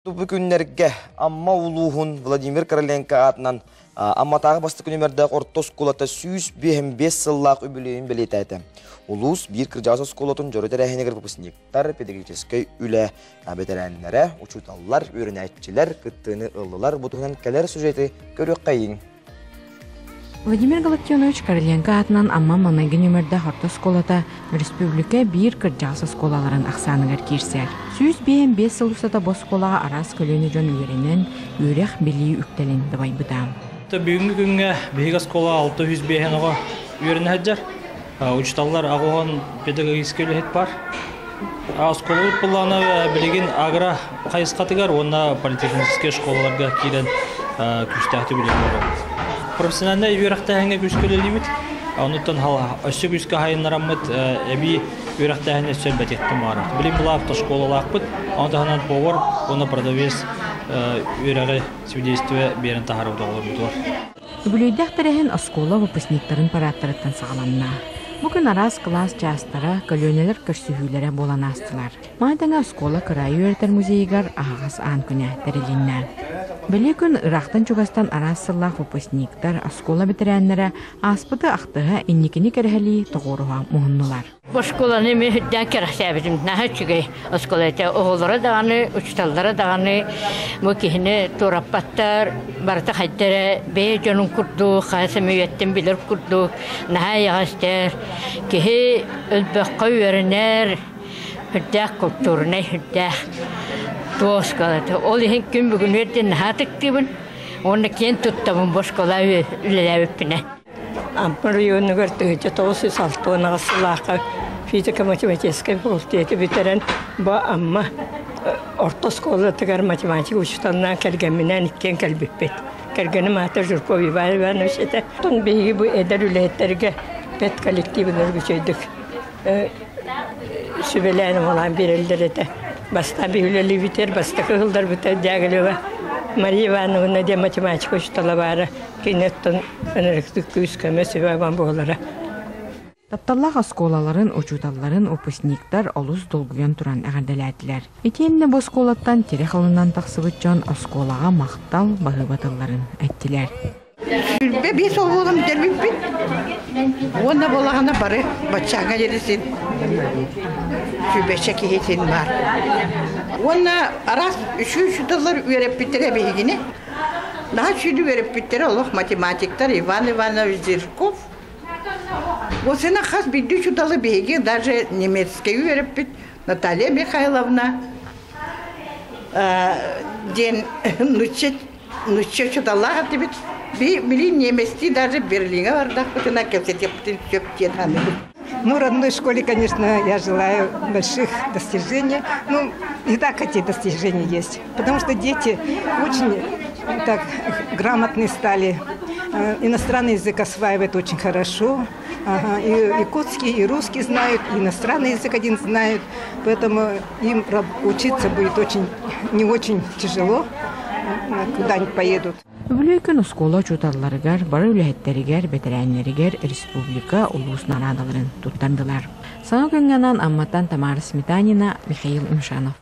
Бүгүннерге амма улуғын Владимир Короленко атынан амматағы басты күнемерді ортос колата 105 сыллақ үбілейін білет әйті. Улус бір кіржасы сколатын жөрітер әйінегір выпускниктар, педагогической үлі бетерәнлері, учуталылар, өрінәйтчілер, күттіні ылылар бұтығынан кәлер сюжеті көрек қайын. Владимир Галактионович Короленко атынан амма манайгы нөмірді ортос колата республика бір кіржасы сколаларын ақсанығыр керсер. 105 сыл ұсата бос колаға арас көліні жон үйерінен үйрек білі үктелін дыбай бұдам. Бүгінгі күнге бейгі скола 605 оға үйеріні әджар. Учталар ағуған педагогический үлі бар. Сколалар бұлланы білеген агра қайысқатығар, онна политехнический школаларға кейден күстәхті білген болады. Профессиональный үйректі әңге күскөлі лимит. Онуттан өсі күскі хайыннарамыд әбі үйректі әңге сөлбәт еттім ары. Білім бұл авто школалақ бұд, онтағынан повар, оны продавец үйреғі свидетельстве берін тағарауды олар бұдуар. Бүлейдәқтірәхін оскола выпускниктарын параттырыттан сағаламна. Бүгін арас класс частары көлөнелер көрсүхүлері болан астылар. Майдаңа оскола кырай үйертер музейгар ағағас аң күні тәрелінна. Білі күн ырақтан чугастан арас сыллақ выпускниктар оскола бітірәнлері аспыты ақтыға инникіні кәрәхәлі тұғыруға мұғыннылар. Осколаны мен хүдден кәрәсәбізім. Нәхі чүгей осколайты оғылары дағаны, ұчталдары дағаны, мұкихіні тураппаттар, барыты қайттары, бей жонын күрдуқ, қайсы мүйеттен білір күрдуқ, нәхі яғастар, кихі өлбәққа үйерінер, хүддәқ күрттурына хүддәқ туоскалаты. Ол ең күн бүгін өрден нәхі тіктібін, оны кен тұттабын бошкола үлеләуіппіне. Ампыр районы көртігіде 906 ғасылақы физика-математический факультеті бітерен ба амма орта сколатығар математика учтанынан кәлгенменен иткен кәлбіппет. Кәлгені маты Журков Иван Иванович еді. Тұн бейгі бұл әдір үлеттерге пет коллективінер күшейдік. Сүбеләнім olan берілдер еді. Бастан бейгілі бітер, бастықы ғылдар бітер дәгілігі. Мария Ивановна де математика учтала бары. Кейнеттен өнеріктік күскөмі сөйбаған болары. Тапталлақ осколаларын, учуталларын выпускниктар олус долгуян туран әғарделәділер. Етеніне бұл сколаттан тере қалынан тақсыбыт жон осколаға мақтал бағыбатыларын әттілер. Бес ол болым дәрбіп бет. Онда болағына бары батшаға жересін. Шүбәші кейсен бар. Онда арас үші-үшіталар өреп біттірі бейгіне. Daha şunu verip bittere Allah matematikler Ivan Ivанович Zirkov. O sene has bir şu dalı beygi, даже немецкий verip bit Natalya Mikhailovna. Den nüçet şu dalı hattı bit. Bir немецкий даже Берлин'e var da kutuna kevset yaptın çöpten hanım. Ну, в родной школе, конечно, я желаю больших достижений. Ну, и так эти достижения есть. Потому что дети очень так грамотные стали. Иностранный язык осваивают очень хорошо. И якутский, и русский знают, и иностранный язык один знают. Поэтому им учиться будет не очень тяжело, куда-нибудь поедут. Бүлейкен оскола чуталларыгар, бары үләхеттерігер, бетерәнлерігер республика улусынан адаларын туттандылар. Саңа көңгенан амматтан Тамара Сметанина, Михаил Имшанов.